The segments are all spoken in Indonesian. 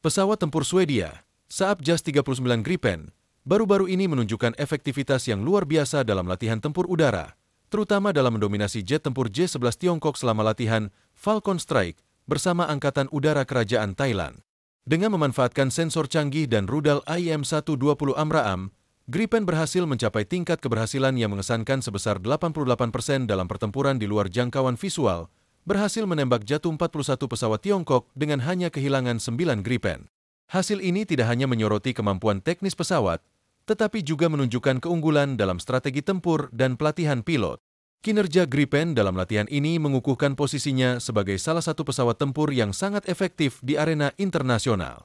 Pesawat tempur Swedia, Saab Jas 39 Gripen, baru-baru ini menunjukkan efektivitas yang luar biasa dalam latihan tempur udara, terutama dalam mendominasi jet tempur J-11 Tiongkok selama latihan Falcon Strike bersama Angkatan Udara Kerajaan Thailand. Dengan memanfaatkan sensor canggih dan rudal AIM-120 AMRAAM, Gripen berhasil mencapai tingkat keberhasilan yang mengesankan sebesar 88% dalam pertempuran di luar jangkauan visual, berhasil menembak jatuh 41 pesawat Tiongkok dengan hanya kehilangan 9 Gripen. Hasil ini tidak hanya menyoroti kemampuan teknis pesawat, tetapi juga menunjukkan keunggulan dalam strategi tempur dan pelatihan pilot. Kinerja Gripen dalam latihan ini mengukuhkan posisinya sebagai salah satu pesawat tempur yang sangat efektif di arena internasional.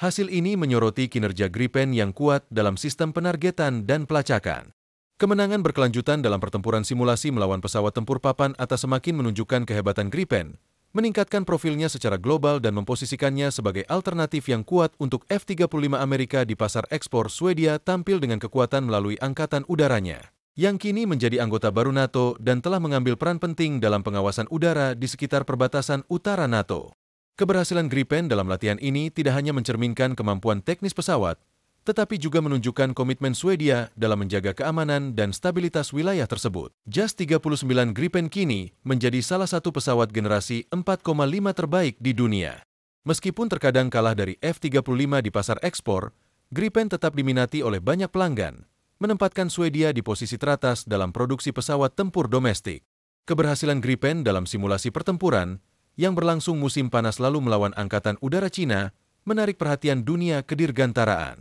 Hasil ini menyoroti kinerja Gripen yang kuat dalam sistem penargetan dan pelacakan. Kemenangan berkelanjutan dalam pertempuran simulasi melawan pesawat tempur papan atas semakin menunjukkan kehebatan Gripen, meningkatkan profilnya secara global dan memposisikannya sebagai alternatif yang kuat untuk F-35 Amerika di pasar ekspor. Swedia tampil dengan kekuatan melalui angkatan udaranya, yang kini menjadi anggota baru NATO dan telah mengambil peran penting dalam pengawasan udara di sekitar perbatasan utara NATO. Keberhasilan Gripen dalam latihan ini tidak hanya mencerminkan kemampuan teknis pesawat, tetapi juga menunjukkan komitmen Swedia dalam menjaga keamanan dan stabilitas wilayah tersebut. Jas 39 Gripen kini menjadi salah satu pesawat generasi 4,5 terbaik di dunia. Meskipun terkadang kalah dari F-35 di pasar ekspor, Gripen tetap diminati oleh banyak pelanggan, menempatkan Swedia di posisi teratas dalam produksi pesawat tempur domestik. Keberhasilan Gripen dalam simulasi pertempuran yang berlangsung musim panas lalu melawan Angkatan Udara Cina menarik perhatian dunia kedirgantaraan.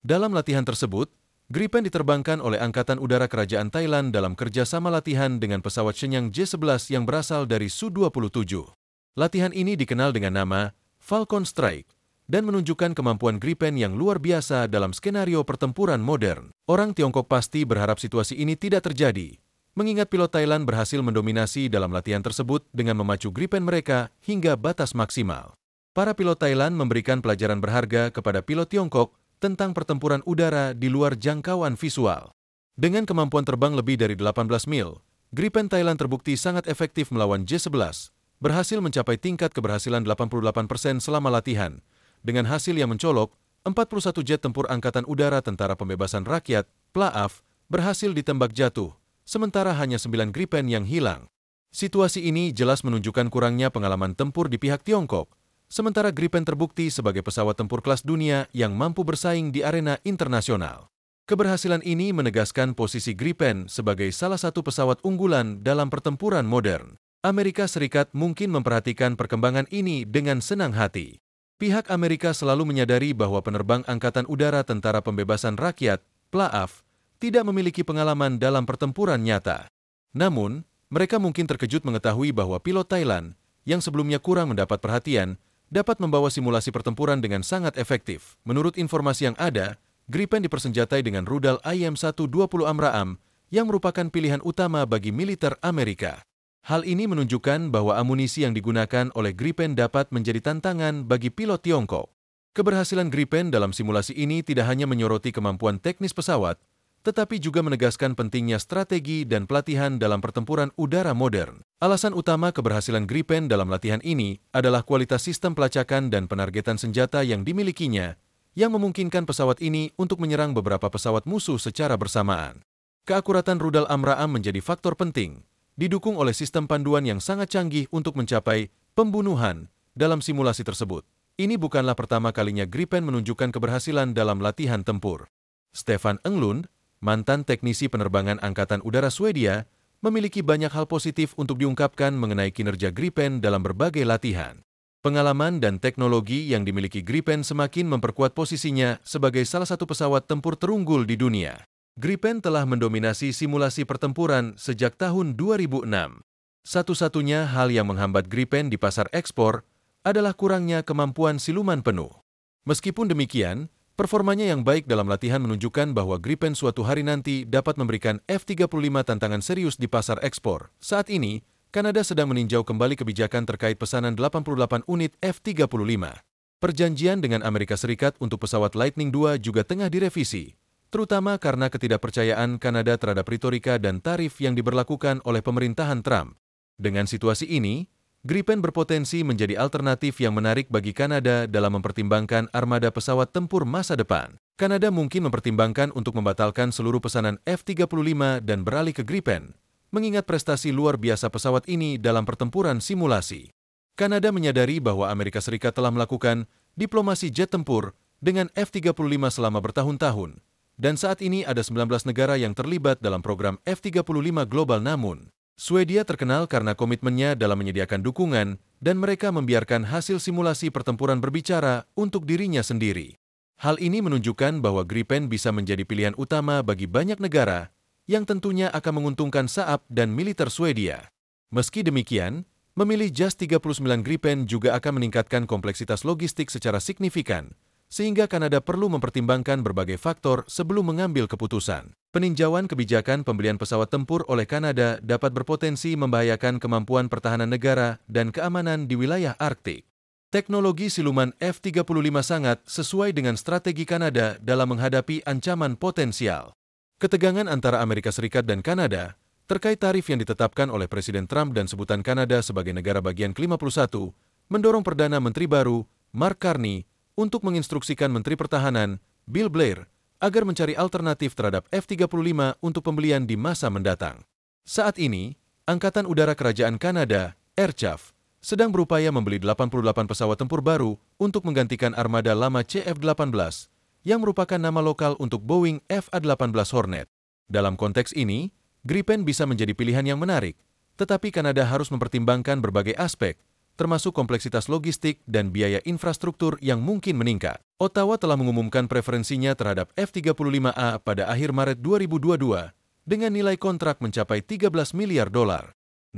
Dalam latihan tersebut, Gripen diterbangkan oleh Angkatan Udara Kerajaan Thailand dalam kerjasama latihan dengan pesawat Shenyang J-11 yang berasal dari Su-27. Latihan ini dikenal dengan nama Falcon Strike dan menunjukkan kemampuan Gripen yang luar biasa dalam skenario pertempuran modern. Orang Tiongkok pasti berharap situasi ini tidak terjadi, mengingat pilot Thailand berhasil mendominasi dalam latihan tersebut dengan memacu Gripen mereka hingga batas maksimal. Para pilot Thailand memberikan pelajaran berharga kepada pilot Tiongkok tentang pertempuran udara di luar jangkauan visual. Dengan kemampuan terbang lebih dari 18 mil, Gripen Thailand terbukti sangat efektif melawan J-11, berhasil mencapai tingkat keberhasilan 88% selama latihan. Dengan hasil yang mencolok, 41 jet tempur Angkatan Udara Tentara Pembebasan Rakyat, PLAAF, berhasil ditembak jatuh, sementara hanya 9 Gripen yang hilang. Situasi ini jelas menunjukkan kurangnya pengalaman tempur di pihak Tiongkok, sementara Gripen terbukti sebagai pesawat tempur kelas dunia yang mampu bersaing di arena internasional. Keberhasilan ini menegaskan posisi Gripen sebagai salah satu pesawat unggulan dalam pertempuran modern. Amerika Serikat mungkin memperhatikan perkembangan ini dengan senang hati. Pihak Amerika selalu menyadari bahwa penerbang Angkatan Udara Tentara Pembebasan Rakyat, PLAAF, tidak memiliki pengalaman dalam pertempuran nyata. Namun, mereka mungkin terkejut mengetahui bahwa pilot Thailand, yang sebelumnya kurang mendapat perhatian, dapat membawa simulasi pertempuran dengan sangat efektif. Menurut informasi yang ada, Gripen dipersenjatai dengan rudal AIM-120 AMRAAM yang merupakan pilihan utama bagi militer Amerika. Hal ini menunjukkan bahwa amunisi yang digunakan oleh Gripen dapat menjadi tantangan bagi pilot Tiongkok. Keberhasilan Gripen dalam simulasi ini tidak hanya menyoroti kemampuan teknis pesawat, tetapi juga menegaskan pentingnya strategi dan pelatihan dalam pertempuran udara modern. Alasan utama keberhasilan Gripen dalam latihan ini adalah kualitas sistem pelacakan dan penargetan senjata yang dimilikinya, yang memungkinkan pesawat ini untuk menyerang beberapa pesawat musuh secara bersamaan. Keakuratan rudal AMRAAM menjadi faktor penting, didukung oleh sistem panduan yang sangat canggih untuk mencapai pembunuhan dalam simulasi tersebut. Ini bukanlah pertama kalinya Gripen menunjukkan keberhasilan dalam latihan tempur. Stefan Englund, mantan teknisi penerbangan Angkatan Udara Swedia, memiliki banyak hal positif untuk diungkapkan mengenai kinerja Gripen dalam berbagai latihan. Pengalaman dan teknologi yang dimiliki Gripen semakin memperkuat posisinya sebagai salah satu pesawat tempur terunggul di dunia. Gripen telah mendominasi simulasi pertempuran sejak tahun 2006. Satu-satunya hal yang menghambat Gripen di pasar ekspor adalah kurangnya kemampuan siluman penuh. Meskipun demikian, performanya yang baik dalam latihan menunjukkan bahwa Gripen suatu hari nanti dapat memberikan F-35 tantangan serius di pasar ekspor. Saat ini, Kanada sedang meninjau kembali kebijakan terkait pesanan 88 unit F-35. Perjanjian dengan Amerika Serikat untuk pesawat Lightning II juga tengah direvisi, terutama karena ketidakpercayaan Kanada terhadap retorika dan tarif yang diberlakukan oleh pemerintahan Trump. Dengan situasi ini, Gripen berpotensi menjadi alternatif yang menarik bagi Kanada dalam mempertimbangkan armada pesawat tempur masa depan. Kanada mungkin mempertimbangkan untuk membatalkan seluruh pesanan F-35 dan beralih ke Gripen, mengingat prestasi luar biasa pesawat ini dalam pertempuran simulasi. Kanada menyadari bahwa Amerika Serikat telah melakukan diplomasi jet tempur dengan F-35 selama bertahun-tahun, dan saat ini ada 19 negara yang terlibat dalam program F-35 global. Namun, Swedia terkenal karena komitmennya dalam menyediakan dukungan dan mereka membiarkan hasil simulasi pertempuran berbicara untuk dirinya sendiri. Hal ini menunjukkan bahwa Gripen bisa menjadi pilihan utama bagi banyak negara yang tentunya akan menguntungkan Saab dan militer Swedia. Meski demikian, memilih JAS 39 Gripen juga akan meningkatkan kompleksitas logistik secara signifikan, sehingga Kanada perlu mempertimbangkan berbagai faktor sebelum mengambil keputusan. Peninjauan kebijakan pembelian pesawat tempur oleh Kanada dapat berpotensi membahayakan kemampuan pertahanan negara dan keamanan di wilayah Arktik. Teknologi siluman F-35 sangat sesuai dengan strategi Kanada dalam menghadapi ancaman potensial. Ketegangan antara Amerika Serikat dan Kanada terkait tarif yang ditetapkan oleh Presiden Trump dan sebutan Kanada sebagai negara bagian ke-51 mendorong Perdana Menteri baru, Mark Carney, untuk menginstruksikan Menteri Pertahanan, Bill Blair, agar mencari alternatif terhadap F-35 untuk pembelian di masa mendatang. Saat ini, Angkatan Udara Kerajaan Kanada, Airchaff, sedang berupaya membeli 88 pesawat tempur baru untuk menggantikan armada lama CF-18 yang merupakan nama lokal untuk Boeing FA-18 Hornet. Dalam konteks ini, Gripen bisa menjadi pilihan yang menarik, tetapi Kanada harus mempertimbangkan berbagai aspek, termasuk kompleksitas logistik dan biaya infrastruktur yang mungkin meningkat. Ottawa telah mengumumkan preferensinya terhadap F-35A pada akhir Maret 2022 dengan nilai kontrak mencapai $13 miliar.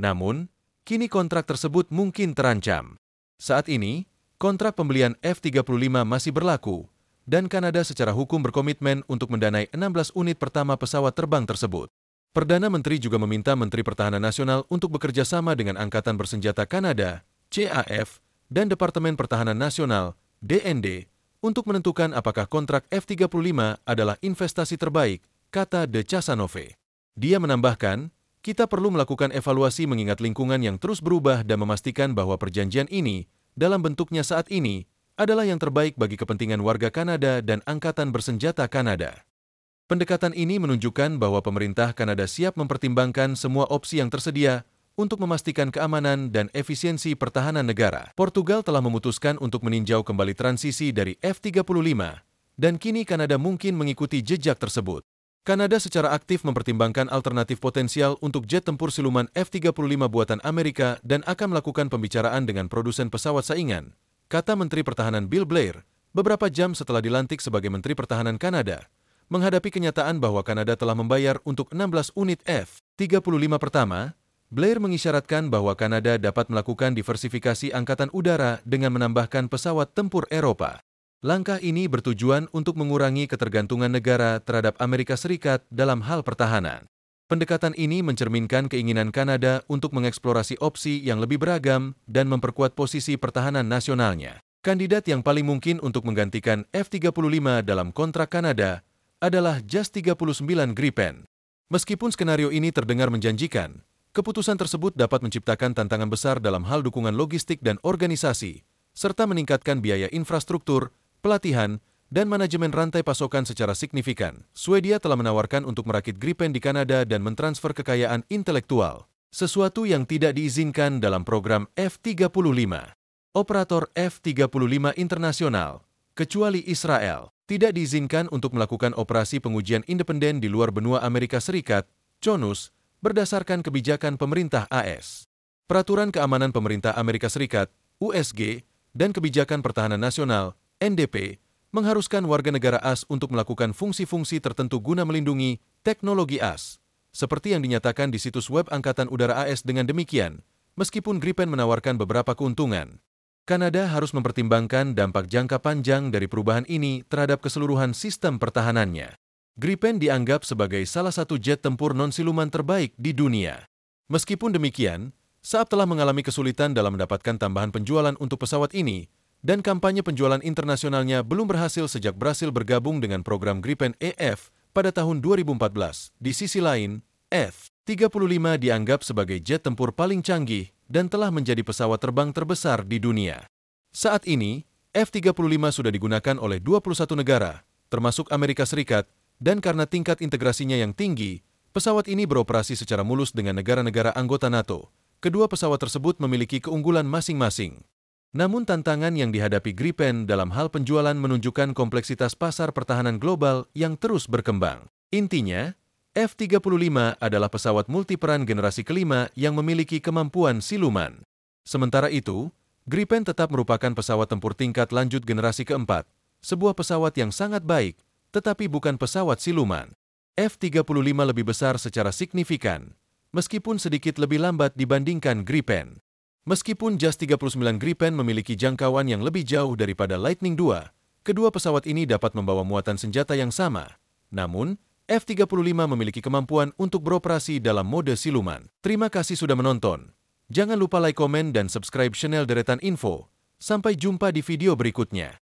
Namun, kini kontrak tersebut mungkin terancam. Saat ini, kontrak pembelian F-35 masih berlaku, dan Kanada secara hukum berkomitmen untuk mendanai 16 unit pertama pesawat terbang tersebut. Perdana Menteri juga meminta Menteri Pertahanan Nasional untuk bekerja sama dengan Angkatan Bersenjata Kanada, CAF, dan Departemen Pertahanan Nasional, DND, untuk menentukan apakah kontrak F-35 adalah investasi terbaik, kata De Casanove. Dia menambahkan, kita perlu melakukan evaluasi mengingat lingkungan yang terus berubah dan memastikan bahwa perjanjian ini, dalam bentuknya saat ini, adalah yang terbaik bagi kepentingan warga Kanada dan Angkatan Bersenjata Kanada. Pendekatan ini menunjukkan bahwa pemerintah Kanada siap mempertimbangkan semua opsi yang tersedia untuk memastikan keamanan dan efisiensi pertahanan negara. Portugal telah memutuskan untuk meninjau kembali transisi dari F-35, dan kini Kanada mungkin mengikuti jejak tersebut. Kanada secara aktif mempertimbangkan alternatif potensial untuk jet tempur siluman F-35 buatan Amerika dan akan melakukan pembicaraan dengan produsen pesawat saingan, kata Menteri Pertahanan Bill Blair, beberapa jam setelah dilantik sebagai Menteri Pertahanan Kanada, menghadapi kenyataan bahwa Kanada telah membayar untuk 16 unit F-35 pertama. Blair mengisyaratkan bahwa Kanada dapat melakukan diversifikasi angkatan udara dengan menambahkan pesawat tempur Eropa. Langkah ini bertujuan untuk mengurangi ketergantungan negara terhadap Amerika Serikat dalam hal pertahanan. Pendekatan ini mencerminkan keinginan Kanada untuk mengeksplorasi opsi yang lebih beragam dan memperkuat posisi pertahanan nasionalnya. Kandidat yang paling mungkin untuk menggantikan F-35 dalam kontrak Kanada adalah JAS 39 Gripen. Meskipun skenario ini terdengar menjanjikan, keputusan tersebut dapat menciptakan tantangan besar dalam hal dukungan logistik dan organisasi, serta meningkatkan biaya infrastruktur, pelatihan, dan manajemen rantai pasokan secara signifikan. Swedia telah menawarkan untuk merakit Gripen di Kanada dan mentransfer kekayaan intelektual, sesuatu yang tidak diizinkan dalam program F-35. Operator F-35 internasional, kecuali Israel, tidak diizinkan untuk melakukan operasi pengujian independen di luar benua Amerika Serikat, CONUS, berdasarkan kebijakan pemerintah AS. Peraturan Keamanan Pemerintah Amerika Serikat, USG, dan Kebijakan Pertahanan Nasional, NDP, mengharuskan warga negara AS untuk melakukan fungsi-fungsi tertentu guna melindungi teknologi AS, seperti yang dinyatakan di situs web Angkatan Udara AS. Dengan demikian, meskipun Gripen menawarkan beberapa keuntungan, Kanada harus mempertimbangkan dampak jangka panjang dari perubahan ini terhadap keseluruhan sistem pertahanannya. Gripen dianggap sebagai salah satu jet tempur non-siluman terbaik di dunia. Meskipun demikian, Saab telah mengalami kesulitan dalam mendapatkan tambahan penjualan untuk pesawat ini, dan kampanye penjualan internasionalnya belum berhasil sejak berhasil bergabung dengan program Gripen EF pada tahun 2014. Di sisi lain, F-35 dianggap sebagai jet tempur paling canggih dan telah menjadi pesawat terbang terbesar di dunia. Saat ini, F-35 sudah digunakan oleh 21 negara, termasuk Amerika Serikat, dan karena tingkat integrasinya yang tinggi, pesawat ini beroperasi secara mulus dengan negara-negara anggota NATO. Kedua pesawat tersebut memiliki keunggulan masing-masing. Namun tantangan yang dihadapi Gripen dalam hal penjualan menunjukkan kompleksitas pasar pertahanan global yang terus berkembang. Intinya, F-35 adalah pesawat multiperan generasi kelima yang memiliki kemampuan siluman. Sementara itu, Gripen tetap merupakan pesawat tempur tingkat lanjut generasi keempat, sebuah pesawat yang sangat baik, tetapi bukan pesawat siluman. F-35 lebih besar secara signifikan, meskipun sedikit lebih lambat dibandingkan Gripen. Meskipun JAS 39 Gripen memiliki jangkauan yang lebih jauh daripada Lightning II, kedua pesawat ini dapat membawa muatan senjata yang sama. Namun, F-35 memiliki kemampuan untuk beroperasi dalam mode siluman. Terima kasih sudah menonton. Jangan lupa like, komen, dan subscribe channel Deretan Info. Sampai jumpa di video berikutnya.